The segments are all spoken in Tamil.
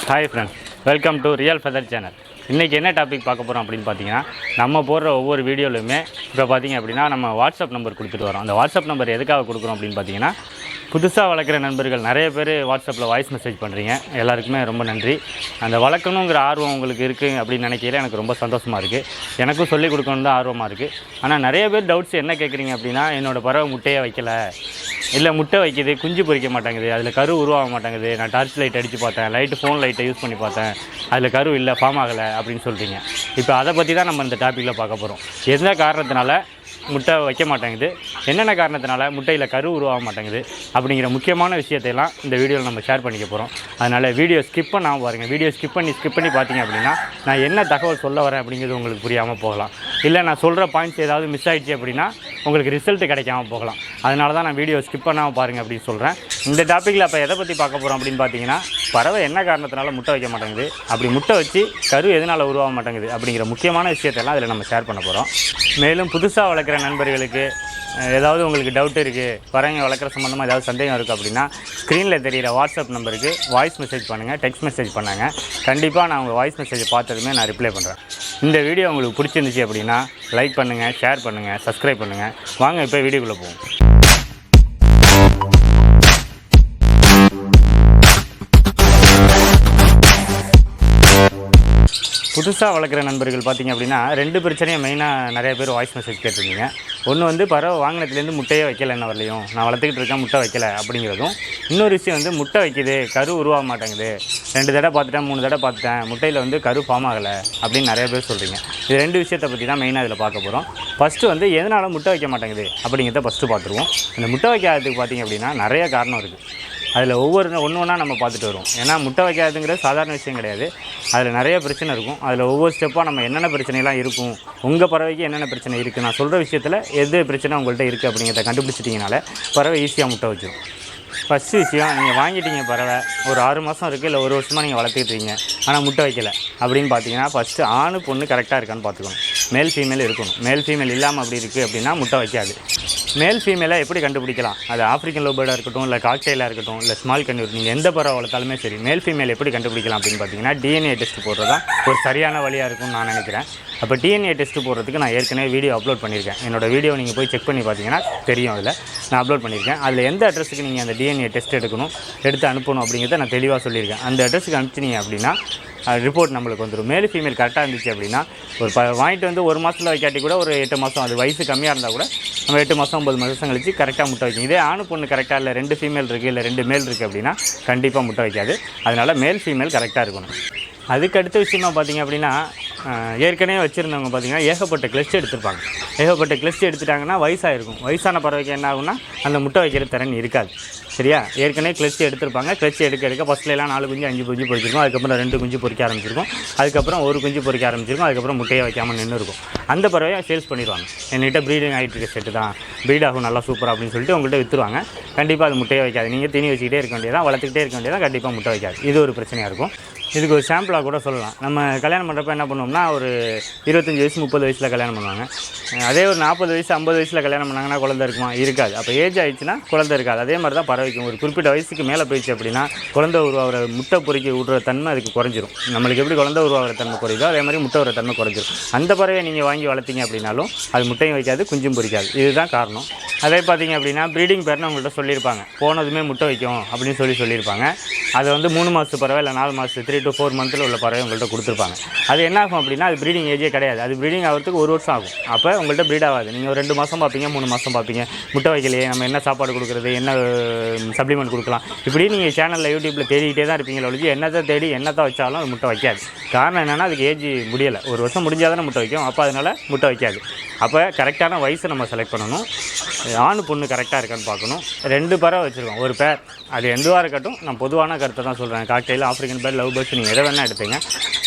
Hi friends, welcome to real feather channel. இன்றைக்கி என்ன டாபிக் பார்க்க போகிறோம் அப்படின்னு பார்த்தீங்கன்னா, நம்ம போடுற ஒவ்வொரு வீடியோலையுமே இப்போ பார்த்திங்க அப்படின்னா நம்ம வாட்ஸ்அப் நம்பர் கொடுத்துட்டு வரோம். அந்த வாட்ஸ்அப் நம்பர் எதுக்காக கொடுக்குறோம் அப்படின்னு பார்த்தீங்கன்னா, புதுசாக வளர்க்குற நண்பர்கள் நிறைய பேர் வாட்ஸ்அப்பில் வாய்ஸ் மெசேஜ் பண்ணுறீங்க. எல்லாருக்குமே ரொம்ப நன்றி. அந்த வளர்க்கணுங்கிற ஆர்வம் உங்களுக்கு இருக்குது அப்படின்னு நினைக்கையில எனக்கு ரொம்ப சந்தோஷமாக இருக்குது. எனக்கும் சொல்லிக் கொடுக்கணும் தான் ஆர்வமாக இருக்குது. ஆனால் நிறைய பேர் டவுட்ஸ் என்ன கேட்குறீங்க அப்படின்னா, என்னோடய பறவை முட்டையை வைக்கலை, இல்லை முட்டை வைக்கிது, குஞ்சு பொரிக்க மாட்டேங்குது, அதில் கரு உருவாக மாட்டேங்குது, நான் டார்ச் லைட் அடித்து பார்த்தேன், ஃபோன் லைட்டை யூஸ் பண்ணி பார்த்தேன், அதில் கரு இல்லை, ஃபார்ம் ஆகலை அப்படின்னு சொல்கிறீங்க. இப்போ அதை பற்றி தான் நம்ம இந்த டாப்பிக்கில் பார்க்க போகிறோம். எந்த காரணத்தினால முட்டை வைக்க மாட்டேங்குது, என்னென்ன காரணத்தினால முட்டையில் கரு உருவாக மாட்டேங்குது அப்படிங்கிற முக்கியமான விஷயத்தையெல்லாம் இந்த வீடியோவில் நம்ம ஷேர் பண்ணிக்க போகிறோம். அதனால் வீடியோ ஸ்கிப் பண்ணாமல் பாருங்கள். வீடியோ ஸ்கிப் பண்ணி பார்த்தீங்க அப்படின்னா நான் என்ன தகவல் சொல்ல வரேன் அப்படிங்கிறது உங்களுக்கு புரியாமல் போகலாம். இல்லை நான் சொல்கிற பாயிண்ட்ஸ் ஏதாவது மிஸ் ஆகிடுச்சு அப்படின்னா உங்களுக்கு ரிசல்ட்டு கிடைக்காமல் போகலாம். அதனால தான் நான் வீடியோ ஸ்கிப் பண்ணாமல் பாருங்கள் அப்படின்னு சொல்கிறேன். இந்த டாப்பிக்கில் அப்போ எதை பற்றி பார்க்க போகிறோம் அப்படின்னு பார்த்தீங்கன்னா, பறவை என்ன காரணத்தினால முட்டை வைக்க மாட்டேங்குது, அப்படி முட்டை வச்சு கரு எதனால் உருவாக மாட்டேங்குது அப்படிங்கிற முக்கியமான விஷயத்தெல்லாம் அதில் நம்ம ஷேர் பண்ண போகிறோம். மேலும் புதுசாக வளர்க்குற நண்பர்களுக்கு ஏதாவது உங்களுக்கு டவுட் இருக்குது, பறவைங்க வளர்க்குற சம்மந்தமாக ஏதாவது சந்தேகம் இருக்குது அப்படின்னா, ஸ்க்ரீனில் தெரிகிற வாட்ஸ்அப் நம்பருக்கு வாய்ஸ் மெசேஜ் பண்ணுங்கள், டெக்ஸ்ட் மெசேஜ் பண்ணாங்க. கண்டிப்பாக நான் உங்கள் வாய்ஸ் மெசேஜை பார்த்ததுமே நான் ரிப்ளை பண்ணுறேன். இந்த வீடியோ உங்களுக்கு பிடிச்சிருந்துச்சு அப்படின்னா லைக் பண்ணுங்கள், ஷேர் பண்ணுங்கள், சப்ஸ்கிரைப் பண்ணுங்கள். வாங்க இப்போ வீடியோக்குள்ளே போவோம். புதுசாக வளர்க்குற நண்பர்கள் பார்த்திங்க அப்படின்னா 2 பிரச்சனையும் மெயினாக நிறைய பேர் வாய்ஸ் மெசேஜ் கேட்டிருந்தீங்க. ஒன்று வந்து பறவை வாங்கினத்துலேருந்து முட்டையே வைக்கல, என்ன வரலையும், நான் வளர்த்துக்கிட்டு இருக்கேன், முட்டை வைக்கலை அப்படிங்கிறதும். இன்னொரு விஷயம் வந்து முட்டை வைக்கிது, கரு உருவாக மாட்டேங்குது, 2 தடவை பார்த்துட்டேன், 3 தடவை பார்த்துட்டேன், முட்டையில் வந்து கரு ஃபார்ம் ஆகலை அப்படின்னு நிறைய பேர் சொல்கிறீங்க. இது 2 விஷயத்தை பற்றி தான் மெயினாக இதில் பார்க்க போகிறோம். ஃபஸ்ட்டு வந்து எதனால் முட்டை வைக்க மாட்டேங்குது அப்படிங்கிறத ஃபஸ்ட்டு பார்த்துருவோம். இந்த முட்டை வைக்காததுக்கு பார்த்திங்க அப்படின்னா நிறைய காரணம் இருக்குது. அதில் ஒன்று ஒன்றா நம்ம பார்த்துட்டு வருவோம். ஏன்னா முட்டை வைக்காதுங்கிறது சாதாரண விஷயம் கிடையாது. அதில் நிறைய பிரச்சனை இருக்கும். அதில் ஒவ்வொரு ஸ்டெப்பாக நம்ம என்னென்ன பிரச்சனைலாம் இருக்கும், உங்கள் பறவைக்கு என்னென்ன பிரச்சனை இருக்குது, நான் சொல்கிற விஷயத்தில் எது பிரச்சனை உங்கள்கிட்ட இருக்குது அப்படிங்கிறத கண்டுபிடிச்சிட்டிங்கனால பறவை ஈஸியாக முட்டை வச்சிடும். ஃபஸ்ட்டு விஷயம், நீங்கள் வாங்கிட்டீங்க பறவை, ஒரு 6 மாதம் இருக்குது, இல்லை 1 வருஷமாக நீங்கள் வளர்த்துக்கிட்டீங்க, ஆனால் முட்டை வைக்கலை அப்படின்னு பார்த்தீங்கன்னா, ஃபஸ்ட்டு ஆணு பொண்ணு கரெக்டாக இருக்கான்னு பார்த்துக்கணும். மேல் ஃபீமேல் இருக்கணும். மேல் ஃபீமேல் இல்லாமல் அப்படி இருக்குது அப்படின்னா முட்டை வைக்காது. மேல் ஃபீமேலை எப்படி கண்டுபிடிக்கலாம்? அது ஆஃப்ரிக்கன் லவ்பேர்டாக இருக்கட்டும், இல்லை காக்டெயிலாக இருக்கட்டும், இல்லை ஸ்மால் கன்யூர், நீங்கள் எந்த பறவை வளர்த்தாலுமே சரி, மேல் ஃபீமேல் எப்படி கண்டுபிடிக்கலாம் அப்படின்னு பார்த்தீங்கன்னா, டிஎன்ஏ டெஸ்ட் போடுறது தான் ஒரு சரியான வழியாக இருக்கும்னு நான் நினைக்கிறேன். அப்போ டிஎன்ஏ டெஸ்ட் போடுறதுக்கு நான் ஏற்கனவே வீடியோ அப்லோட் பண்ணியிருக்கேன். என்னோடய வீடியோ நீங்கள் போய் செக் பண்ணி பார்த்தீங்கன்னா தெரியும். அதில் நான் அப்லோட் பண்ணியிருக்கேன். அதில் எந்த அட்ரஸுக்கு நீங்கள் அந்த டிஎன்ஏ டெஸ்ட் எடுத்து அனுப்பணும் அப்படிங்கிறத நான் தெளிவாக சொல்லியிருக்கேன். அந்த அட்ரஸுக்கு அனுப்பிச்சிங்க அப்படின்னா ரிப்போர்ட் நம்மளுக்கு வந்துடும். மேல் ஃபீமேல் கரெக்டாக இருந்துச்சு அப்படின்னா, ஒரு வாங்கிட்டு வந்து 1 மாதத்தில் வைக்காட்டி கூட ஒரு 8 மாதம், அது வயசு கம்மியாக இருந்தால் கூட நம்ம 8 மாதம் 9 மாதம் கழிச்சு கரெக்டாக முட்டை வைக்கும். இதே ஆணு பொண்ணு கரெக்டாக இல்லை, 2 ஃபீமேல் இருக்குது, இல்லை 2 மேல் இருக்குது அப்படின்னா கண்டிப்பாக முட்டை வைக்காது. அதனால் மேல் ஃபீமேல் கரெக்டாக இருக்கணும். அதுக்கு அடுத்த விஷயமா பார்த்திங்க அப்படின்னா, ஏற்கனவே வச்சுருந்தவங்க பார்த்திங்கன்னா ஏகப்பட்ட கிளஸ்ட் எடுத்துருப்பாங்க. ஏகப்பட்ட கிளஸ்ட் எடுத்துட்டாங்கன்னா வயசாகிருக்கும். வயசான பறவைக்கு என்ன ஆகும்னா அந்த முட்டை வைக்கிற திறன் இருக்காது. சரியா? ஏற்கனவே கிளஸ்ட் எடுத்திருப்பாங்க. கிளஸ்ட் எடுக்க ஃபஸ்ட்லாம் 4 குஞ்சு 5 குஞ்சு பொறிச்சிருக்கும். அதுக்கப்புறம் 2 குஞ்சு பொறிக்க ஆரம்பிச்சிருக்கும். அதுக்கப்புறம் 1 குஞ்சு பொறிக்க ஆரம்பிச்சிருக்கும். அதுக்கப்புறம் முட்டையை வைக்காமல் நின்று இருக்கும். அந்த பறவையை சேல்ஸ் பண்ணிடுவாங்க. என்கிட்ட ப்ரீடிங் ஆகிட்டு இருக்க செட்டு தான், ப்ரீட் ஆகும் நல்லா சூப்பராக அப்படின்னு சொல்லிட்டு உங்கள்கிட்ட விற்றுருவாங்க. கண்டிப்பாக அது முட்டையை வைக்காது. நீங்கள் தீனி வச்சுக்கிட்டே இருக்க வேண்டியதான், வளர்த்துக்கிட்டே இருக்க வேண்டியதான், கண்டிப்பாக முட்டை வைக்காது. இது ஒரு பிரச்சனையாக இருக்கும். இதுக்கு ஒரு சாம்பிளாக கூட சொல்லலாம். நம்ம கல்யாணம் பண்ணுறப்ப என்ன பண்ணுவோம்னா, ஒரு 25 வயசு 30 வயசில் கல்யாணம் பண்ணுவாங்க. அதே ஒரு 40 வயசு 50 வயசில் கல்யாணம் பண்ணாங்கன்னா குழந்தை இருக்குமா? இருக்காது. அப்போ ஏஜ் ஆகிடுச்சுன்னா குழந்தை இருக்காது. அதே மாதிரி தான் பறவைக்கும் ஒரு குறிப்பிட்ட வயசுக்கு மேலே போயிடுச்சு அப்படின்னா குழந்தை உருவாகிற முட்டை பொறிக்க விடுற தன்மை அதுக்கு குறைஞ்சிரும். நம்மளுக்கு எப்படி குழந்தை உருவாகிற தன்மை குறையுதோ அதே மாதிரி முட்டை வர தன்மை குறைஞ்சிரும். அந்த பறவையை நீங்கள் வாங்கி வளர்த்தீங்க அப்படின்னாலும் அது முட்டையும் வைக்காது, குஞ்சும் பொறிக்காது. இதுதான் காரணம். அதே பார்த்தீங்க அப்படின்னா ப்ரீடிங் பேர்னு அவங்கள்ட்ட சொல்லியிருப்பாங்க. போனதுமே முட்டை வைக்கும் அப்படின்னு சொல்லியிருப்பாங்க. அதை வந்து 3 மாதத்து பறவை, இல்லை 4 மாதத்து 3 to 4 மந்த்தில் உள்ள பறவை உங்கள்கிட்ட கொடுத்துருப்பாங்க. அது என்ன ஆகும் அப்படின்னா, அது ப்ரீடிங் ஏஜே கிடையாது. அது ப்ரீடிங் ஆகிறதுக்கு 1 வருஷம் ஆகும். அப்போ உங்கள்கிட்ட ப்ரீட் ஆகாது. நீங்கள் ஒரு 2 மாதம் பார்ப்பீங்க, 3 மாதம் பார்ப்பீங்க, முட்டை வைக்கலையே, நம்ம என்ன சாப்பாடு கொடுக்குறது, என்ன சப்ளிமெண்ட் கொடுக்கலாம், இப்படி நீங்கள் சேனலில் யூடியூப்பில் தேடிக்கிட்டே தான் இருப்பீங்களே ஒழிச்சு என்னத்தை தேடி என்னத்தை வச்சாலும் அது முட்டை வைக்காது. காரணம் என்னென்னா, அதுக்கு ஏஜ் முடியலை. 1 வருஷம் முடிஞ்சால் தானே முட்டை வைக்கும். அப்போ அதனால் முட்டை வைக்காது. அப்போ கரெக்டான வயசை நம்ம செலக்ட் பண்ணணும். ஆணு பொண்ணு கரெக்டாக இருக்கான்னு பார்க்கணும். 2 பறவை வச்சுருக்கோம், ஒரு பேர். அது எதுவாக இருக்கட்டும், நான் பொதுவான கருத்தை தான் சொல்கிறேன். Cockatiel, African bird, love birds நீங்கள் எதை வேணால் எடுத்தீங்க.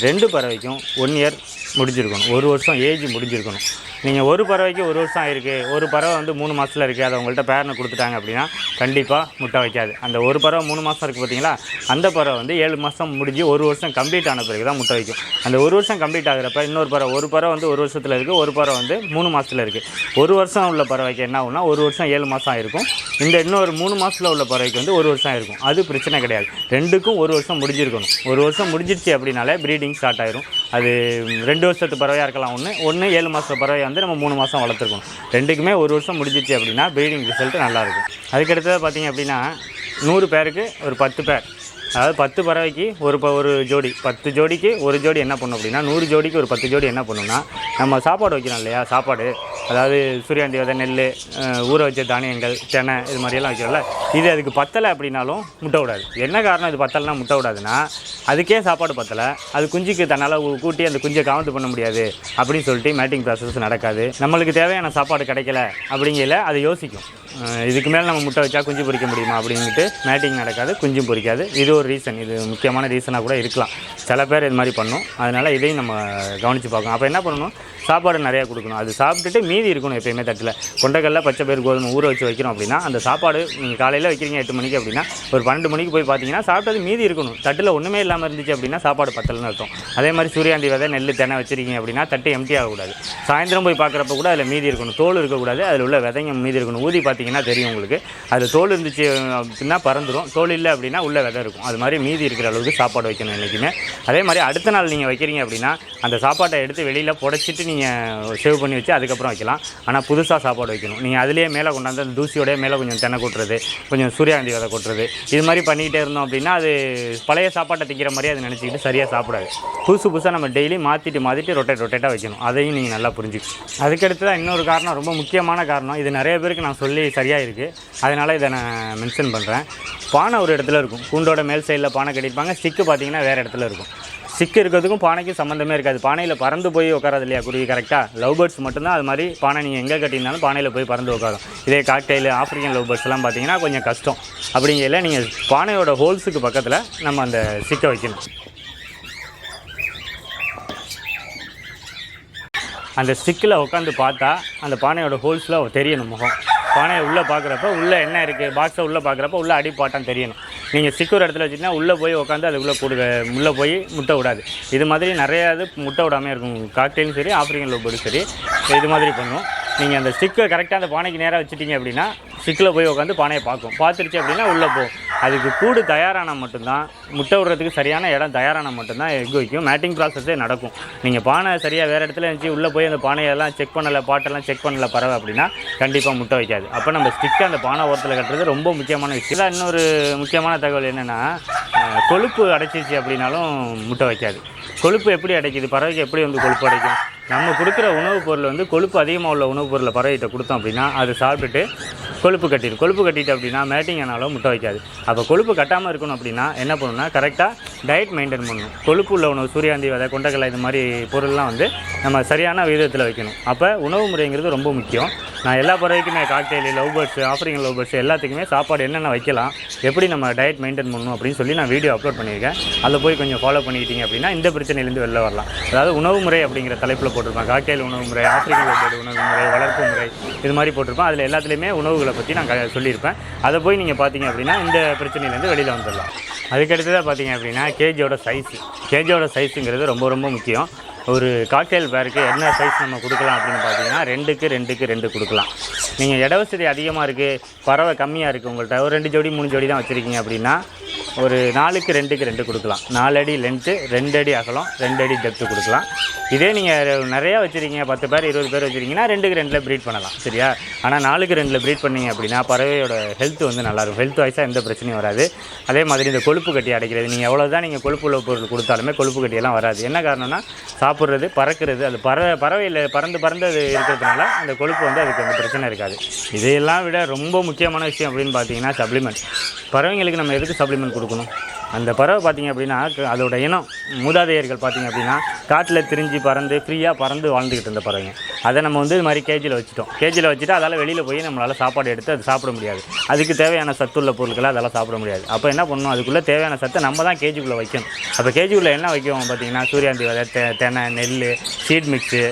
2 பறவைக்கும் 1 இயர் முடிஞ்சிருக்கணும், 1 வருஷம் ஏஜ் முடிஞ்சிருக்கணும். நீங்கள் ஒரு பறவைக்கு 1 வருஷம் ஆயிருக்கு, ஒரு பறவை வந்து 3 மாதத்தில் இருக்குது, அதை உங்கள்கிட்ட பேரனை கொடுத்துட்டாங்க அப்படின்னா கண்டிப்பாக முட்டை வைக்காது. அந்த ஒரு பறவை 3 மாதம் இருக்குது பார்த்தீங்களா, அந்த பறவை வந்து 7 மாதம் முடிஞ்சு 1 வருஷம் கம்ப்ளீட் ஆன பிறகு தான் முட்டை வைக்கும். அந்த 1 வருஷம் கம்ப்ளீட் ஆகிறப்ப இன்னொரு பறவை, ஒரு பறவை வந்து 1 வருஷத்தில் இருக்குது, ஒரு பறவை வந்து 3 மாதத்தில் இருக்குது. 1 வருஷம் உள்ள பறவைக்கு என்ன ஆகும்னா 1 வருஷம் 7 மாதம் ஆயிருக்கும். இந்த இன்னொரு 3 மாதத்தில் உள்ள பறவைக்கு வந்து 1 வருஷம் ஆயிருக்கும். அது பிரச்சனை கிடையாது. ரெண்டுக்கும் 1 வருஷம் முடிஞ்சிருக்கணும். 1 வருஷம் முடிஞ்சிருச்சு அப்படின்னாலே ப்ரீடிங் ஸ்டார்ட் ஆயிரும். அது 2 வருஷத்து பறவையாக இருக்கலாம், ஒன்று 7 மாதத்து பறவை வந்து நம்ம 3 மாதம் வளர்த்துருக்கணும். ரெண்டுக்குமே 1 வருஷம் முடிஞ்சிச்சு அப்படின்னா ப்ரீடிங் ரிசல்ட் நல்லாயிருக்கும். அதுக்கடுத்தது பார்த்திங்க அப்படின்னா 100 பேருக்கு ஒரு 10 பேர், அதாவது 10 பறவைக்கு ஒரு ஜோடி, 10 ஜோடிக்கு ஒரு ஜோடி என்ன பண்ணும் அப்படின்னா 100 ஜோடிக்கு ஒரு 10 ஜோடி என்ன பண்ணுன்னா, நம்ம சாப்பாடு வைக்கிறோம் இல்லையா, சாப்பாடு அதாவது சூரியகாந்தி விதை, நெல், ஊற வச்ச தானியங்கள், தெனை, இது மாதிரியெல்லாம் வைக்கிறோம்ல, இது அதுக்கு பத்தலை அப்படின்னாலும் முட்டை விடாது. என்ன காரணம் இது பத்தலைன்னா முட்டை விடாதுன்னா, அதுக்கே சாப்பாடு பத்தலை, அது குஞ்சுக்கு தன்னால் கூட்டி அந்த குஞ்சை காவந்து பண்ண முடியாது அப்படின்னு சொல்லிட்டு மேட்டிங் ப்ராசஸ் நடக்காது. நம்மளுக்கு தேவையான சாப்பாடு கிடைக்கல அப்படிங்கல அது யோசிக்கும், இதுக்கு மேலே நம்ம முட்டை வச்சா குஞ்சு பொரிக்க முடியுமா அப்படின்ட்டு மேட்டிங் நடக்காது, குஞ்சும் பொரிக்காது. இது ஒரு ரீசன், இது முக்கியமான ரீசனாக கூட இருக்கலாம். சில பேர் இது மாதிரி பண்ணும். அதனால் இதையும் நம்ம கவனித்து பார்க்கணும். அப்போ என்ன பண்ணணும், சாப்பாடு நிறையா கொடுக்கணும். அது சாப்பிட்டுட்டு மீதி இருக்கணும் எப்பயுமே தட்டில். கொண்டைக்கல்ல, பச்சை பயிறு, கோதுமை ஊற வச்சு வைக்கிறோம் அப்படின்னா அந்த சாப்பாடு நீங்கள் காலையில் வைக்கிறீங்க 8 மணிக்கு அப்படின்னா ஒரு 12 மணிக்கு போய் பார்த்தீங்கன்னா சாப்பிட்டது மீதி இருக்கணும். தட்டில் ஒன்றுமே இல்லாமல் இருந்துச்சு அப்படின்னா சாப்பாடு பத்தலைன்னு அர்த்தம். அதே மாதிரி சூரியகாந்தி விதை, நெல், தெனை வச்சுருக்கீங்க அப்படின்னா தட்டு எம்டி ஆகக்கூடாது. சாயந்தரம் போய் பார்க்குறப்ப கூட அதில் மீதி இருக்கணும், தோல் இருக்கக்கூடாது, அதில் உள்ள விதைங்க மீதி இருக்கணும். ஊதி பார்த்தீங்கன்னா தெரியும் உங்களுக்கு, அது தோல் இருந்துச்சு அப்படின்னா பறந்துடும், தோல் இல்லை அப்படின்னா உள்ள விதை இருக்கும். அது மாதிரி மீதி இருக்கிற அளவுக்கு சாப்பாடு வைக்கணும் என்றைக்குமே. அதே மாதிரி அடுத்த நாள் நீங்கள் வைக்கிறீங்க அப்படின்னா அந்த சாப்பாட்டை எடுத்து வெளியில் புடைச்சிட்டு நீங்கள் சேவ் பண்ணி வச்சு அதுக்கப்புறம் வைக்கலாம். ஆனால் புதுசாக சாப்பாடு வைக்கணும். நீங்கள் அதிலேயே மேலே கொண்டாந்து அந்த தூசியோடய மேலே கொஞ்சம் தென்னை கொட்டுறது, கொஞ்சம் சூரியகாந்தி விதை கொட்டுறது, இது மாதிரி பண்ணிக்கிட்டே இருந்தோம் அப்படின்னா அது பழைய சாப்பாட்டை திங்கிற மாதிரி அதை நினச்சிக்கிட்டு சரியாக சாப்பிடாது. புதுசாக நம்ம டெய்லி மாற்றிட்டு ரொட்டேட்டாக வைக்கணும். அதையும் நீங்கள் நல்லா புரிஞ்சுக்கணும். அதுக்கடுத்து தான் இன்னொரு காரணம், ரொம்ப முக்கியமான காரணம், இது நிறைய பேருக்கு நான் சொல்லி சரியாக இருக்குது, அதனால் இதை நான் மென்ஷன் பண்ணுறேன். பானை ஒரு இடத்துல இருக்கும், கூண்டோட மேல் சைடில் பானை கட்டியிருப்பாங்க, ஸ்டிக்கு பார்த்தீங்கன்னா வேறு இடத்துல இருக்கும். ஸ்டிக் இருக்கிறதுக்கும் பானைக்கும் சம்மந்தமே இருக்காது. பானையில் பறந்து போய் உட்காராது இல்லையா குருவி, கரெக்டாக லவ் பேர்ட்ஸ் மட்டும்தான் அது மாதிரி பானை நீங்கள் எங்கே கட்டியிருந்தாலும் பானையில் போய் பறந்து உட்காரும். இதே காக்டெயில், ஆஃப்ரிக்கன் லவ் பேர்ட்ஸ்லாம் பார்த்தீங்கன்னா கொஞ்சம் கஷ்டம். அப்படிங்கையில் நீங்கள் பானையோட ஹோல்ஸுக்கு பக்கத்தில் நம்ம அந்த ஸ்டிக்கை வைக்கணும். அந்த ஸ்டிக்கில் உட்காந்து பார்த்தா அந்த பானையோட ஹோல்ஸில் தெரியணும் முகம். பானையை உள்ளே பார்க்குறப்ப உள்ளே என்ன இருக்குது, பாக்ஸை உள்ளே பார்க்குறப்ப உள்ளே அடிப்பாட்டம் தெரியணும். நீங்கள் ஸ்டிக் ஒரு இடத்துல வச்சுட்டிங்கன்னா உள்ளே போய் உட்காந்து அதுக்குள்ளே உள்ளே போய் முட்டை விடாது. இது மாதிரி நிறையா இது முட்டை விடாமல் இருக்கும். காக்டெயிலும் சரி, ஆஃப்ரிக்கன் லவ் பேர்டும் சரி, இது மாதிரி பண்ணும். நீங்கள் அந்த ஸ்டிக்கை கரெக்டாக அந்த பானைக்கு நேராக வச்சுட்டிங்க அப்படின்னா ஸ்டிக்கில் போய் உட்காந்து பானையை பார்த்துருச்சு அப்படின்னா உள்ளே போகும். அதுக்கு கூடு தயாரானால் மட்டும்தான், முட்டை விடுறதுக்கு சரியான இடம் தயாரானால் மட்டும்தான் எக் வைக்கும். மேட்டிங் ப்ராசஸே நடக்கும். நீங்கள் பானை சரியாக வேறு இடத்துல இருந்துச்சு, உள்ளே போய் அந்த பானையெல்லாம் செக் பண்ணலை, பாட்டெல்லாம் செக் பண்ணலை பறவை அப்படின்னா கண்டிப்பாக முட்டை வைக்காது. அப்போ நம்ம ஸ்டிக்கை அந்த பானை ஓரத்தில் கட்டுறது ரொம்ப முக்கியமான விஷயம். இன்னொரு முக்கியமான தகவல் என்னென்னா, கொழுப்பு அடைச்சிச்சு அப்படின்னாலும் முட்டை வைக்காது. கொழுப்பு எப்படி அடைக்குது, பறவைக்கு எப்படி வந்து கொழுப்பு அடைக்கும்? நம்ம கொடுக்குற உணவுப் பொருள் வந்து கொழுப்பு அதிகமாக உள்ள உணவுப் பொருளை பறவைகிட்ட கொடுத்தோம் அப்படின்னா அது சாப்பிட்டுட்டு கொழுப்பு கட்டிட்டு அப்படின்னா மேட்டிங் ஆனாலும் முட்டை வைக்காது. அப்போ கொழுப்பு கட்டாமல் இருக்கணும் அப்படின்னா என்ன பண்ணணும்னா கரெக்டாக டயட் மெயின்டைன் பண்ணணும். கொழுப்பு உள்ள உணவு, சூரியகாந்தி விதை, கொண்டைக்கடலை, இது மாதிரி பொருள்லாம் வந்து நம்ம சரியான விகிதத்தில் வைக்கணும். அப்போ உணவு முறைங்கிறது ரொம்ப முக்கியம். நான் எல்லா பறவைக்குமே cockatiel, love birds, African love birds எல்லாத்துக்குமே சாப்பாடு என்னென்ன வைக்கலாம், எப்படி நம்ம டயட் மெயின்டைன் பண்ணணும் அப்படின்னு சொல்லி நான் வீடியோ அப்லோட் பண்ணியிருக்கேன். அதில் போய் கொஞ்சம் ஃபாலோ பண்ணிக்கிட்டீங்க அப்படின்னா இந்த பிரச்சனையிலேருந்து வெளில வரலாம். அதாவது உணவு முறை அப்படிங்கிற தலைப்பில் போட்டிருப்பேன். காக்டெயில் உணவு முறை, ஆஃப்ரிக்கன் லவ் பேர்டு உணவு முறை, வளர்ப்பு முறை, இது மாதிரி போட்டிருப்பேன். அதில் எல்லாத்துலேயுமே உணவுகளை பற்றி நான் சொல்லியிருப்பேன். அதை போய் நீங்கள் பார்த்தீங்க அப்படின்னா இந்த பிரச்சனையிலேருந்து வெளியில் வந்துடலாம். அதுக்கடுத்ததாக பார்த்தீங்க அப்படின்னா கேஜோட சைஸுங்கிறது ரொம்ப ரொம்ப முக்கியம். ஒரு காக்டெயில் பேருக்கு என்ன சைஸ் நம்ம கொடுக்கலாம் அப்படின்னு பார்த்தீங்கன்னா 2க்கு 2 கொடுக்கலாம். நீங்கள் இட வசதி அதிகமாக இருக்குது, பறவை கம்மியாக இருக்குது, உங்கள்கிட்ட ஒரு 2 ஜோடி 3 ஜோடி தான் வச்சுருக்கீங்க அப்படின்னா ஒரு 4க்கு 2 கொடுக்கலாம். 4 அடி லென்த்து, 2 அடி அகலம், 2 அடி டெப்த்து கொடுக்கலாம். இதே நீங்கள் நிறையா வச்சுருக்கீங்க, 10 பேர் 20 பேர் வச்சுருக்கீங்கன்னா 2க்கு 2 ப்ரீட் பண்ணலாம், சரியா? ஆனால் 4க்கு 2 ப்ரீட் பண்ணிங்க அப்படின்னா பறவையோட ஹெல்த் வந்து நல்லாயிருக்கும். ஹெல்த் வைஸாக எந்த பிரச்சனையும் வராது. அதே மாதிரி இந்த கொழுப்பு கட்டி அடைக்கிறது, நீங்கள் எவ்வளோ தான் நீங்கள் கொழுப்பு உள்ள பொருள் கொடுத்தாலுமே கொழுப்பு கட்டியெல்லாம் வராது. என்ன காரணம்னா சாப்பிட்றது, பறக்கிறது, அது பறவையில் பறந்து அது இருக்கிறதுனால அந்த கொழுப்பு வந்து அதுக்கு அந்த பிரச்சனை இருக்காது. இதையெல்லாம் விட ரொம்ப முக்கியமான விஷயம் அப்படின்னு பார்த்தீங்கன்னா சப்ளிமெண்ட். பறவைங்களுக்கு நம்ம எதுக்கு சப்ளிமெண்ட் கொடுக்கணும்? அந்த பறவை பார்த்திங்க அப்படின்னா அதோட இனம் மூதாதையர்கள் பார்த்திங்க அப்படின்னா காட்டில் திரிஞ்சு பறந்து ஃப்ரீயாக பறந்து வாழ்ந்துக்கிட்டு இருந்த பறவைங்க. அதை நம்ம வந்து இது மாதிரி கேஜியில் வச்சுட்டோம். கேஜியில் வச்சுட்டு அதால் வெளியில் போய் நம்மளால் சாப்பாடு எடுத்து அது சாப்பிட முடியாது. அதுக்கு தேவையான சத்துள்ள பொருட்களை அதெல்லாம் சாப்பிட முடியாது. அப்போ என்ன பண்ணணும், அதுக்குள்ளே தேவையான சத்தை நம்ம தான் கேஜிக்குள்ளே வைக்கணும். அப்போ கேஜிக்குள்ளே என்ன வைக்கும் பார்த்திங்கன்னா, சூரியாந்தி விதை, தென்னை, நெல், சீட் மிக்ஸு,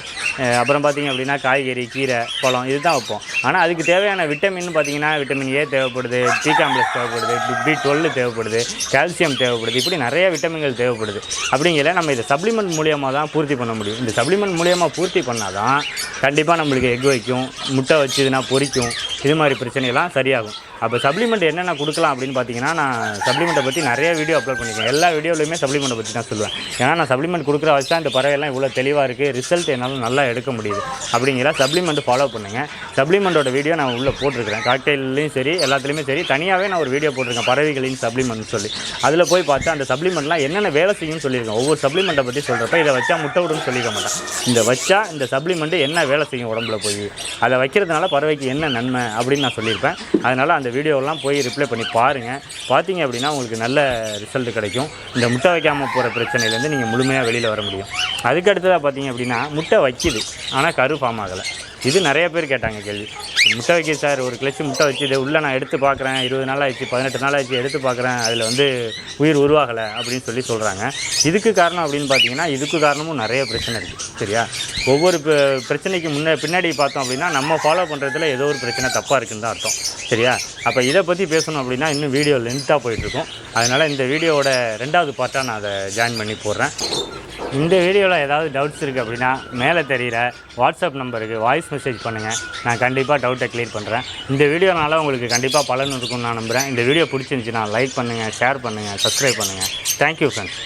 அப்புறம் பார்த்திங்க அப்படின்னா காய்கறி, கீரை, பழம் இது தான் வைப்போம். ஆனால் அதுக்கு தேவையான விட்டமின் பார்த்திங்கன்னா விட்டமின் ஏ தேவைப்படுது, பி காம்ப்ளெக்ஸ் தேவைப்படுது, B12 தேவைப்படுது, கால்சியம் தேவைப்படுது, இப்படி நிறைய விட்டமின்கள் தேவைப்படுது. அப்படிங்கிற நம்ம இதை சப்ளிமெண்ட் மூலியமாக தான் பூர்த்தி பண்ண முடியும். இந்த சப்ளிமெண்ட் மூலியமாக பூர்த்தி பண்ணால் தான் கண்டிப்பாக நம்மளுக்கு எக் வைக்கும், முட்டை வச்சுதுன்னா பொரிக்கும், இது மாதிரி பிரச்சனையெல்லாம் சரியாகும். அப்போ சப்ளிமெண்ட் என்னென்ன கொடுக்கலாம் அப்படின்னு பார்த்தீங்கன்னா, நான் சப்ளிமெண்ட்டை பற்றி நிறைய வீடியோ அப்லோட் பண்ணியிருக்கேன். எல்லா வீடியோலையுமே சப்ளிமெண்ட்டை பற்றி தான் சொல்லுவேன். ஏன்னா நான் சப்ளிமெண்ட் கொடுக்குற வச்சு தான் இந்த பறவையெல்லாம் இவ்வளோ தெளிவாக இருக்குது, ரிசல்ட் என்னால் நல்லா எடுக்க முடியுது. அப்படிங்கிற சப்ளிமெண்ட் ஃபாலோ பண்ணுங்கள். சப்ளிமெண்ட்டோட வீடியோ நான் உள்ளே போட்டிருக்கிறேன். காக்டெயிலையும் சரி எல்லாத்துலேயுமே சரி தனியாகவே நான் ஒரு வீடியோ போட்டிருக்கேன், பறவைகளின் சப்ளிமெண்ட் சொல்லி. அதில் போய் பார்த்து அந்த சப்ளிமெண்ட்லாம் என்னென்ன வேலை செய்யும்னு சொல்லியிருக்கேன். ஒவ்வொரு சப்ளிமெண்ட்டை பற்றி சொல்கிறப்ப இதை வச்சா முட்டை விடுன்னு சொல்லிக்க மாட்டேன். இந்த வச்சா இந்த சப்ளிமெண்ட்டு என்ன வேலை செய்யும் உடம்புல போய், அதை வைக்கிறதுனால பறவைக்கு என்ன நன்மை அப்படின்னு நான் சொல்லியிருப்பேன். அதனால் அந்த வீடியோவெல்லாம் போய் ரிப்ளை பண்ணி பாருங்கள். பார்த்தீங்க அப்படின்னா உங்களுக்கு நல்ல ரிசல்ட் கிடைக்கும். இந்த முட்டை வைக்காமல் போகிற பிரச்சனையிலேருந்து நீங்கள் முழுமையாக வெளியில் வர முடியும். அதுக்கு அடுத்ததாக பார்த்தீங்க அப்படின்னா, முட்டை வைக்கிது ஆனால் கரு ஃபார்ம் ஆகலை. இது நிறைய பேர் கேட்டாங்க கேள்வி. முட்டை வைக்கிது சார், ஒரு கிளச்சி முட்டை வச்சுது உள்ளே நான் எடுத்து பார்க்குறேன், 20 நாள் ஆயிடுச்சு, 18 நாள் ஆயிடுச்சு, எடுத்து பார்க்குறேன், அதில் வந்து உயிர் உருவாகலை அப்படின்னு சொல்கிறாங்க. இதுக்கு காரணம் அப்படின்னு பார்த்தீங்கன்னா, இதுக்கு காரணமும் நிறைய பிரச்சனை இருக்குது. சரியா, ஒவ்வொரு பிரச்சனைக்கு பின்னாடி பார்த்தோம் அப்படின்னா நம்ம ஃபாலோ பண்ணுறதுல ஏதோ ஒரு பிரச்சனை தப்பாக இருக்குன்னு தான் அர்த்தம். சரியா, அப்போ இதை பற்றி பேசணும் அப்படின்னா இன்னும் வீடியோ லென்த்தாக போயிட்டுருக்கும். அதனால் இந்த வீடியோவோட 2வது பார்ட்டாக நான் அதை ஜாயின் பண்ணி போடுறேன். இந்த வீடியோவில் ஏதாவது டவுட்ஸ் இருக்குது அப்படின்னா மேலே தெரிகிற வாட்ஸ்அப் நம்பருக்கு வாய்ஸ் மெசேஜ் பண்ணுங்கள். நான் கண்டிப்பாக டவுட்டை க்ளியர் பண்ணுறேன். இந்த வீடியோனால உங்களுக்கு கண்டிப்பாக பலன் இருக்கும்னு நான் நம்புகிறேன். இந்த வீடியோ பிடிச்சிருந்துச்சுன்னா லைக் பண்ணுங்கள், ஷேர் பண்ணுங்கள், சப்ஸ்கிரைப் பண்ணுங்கள். Thank you friends.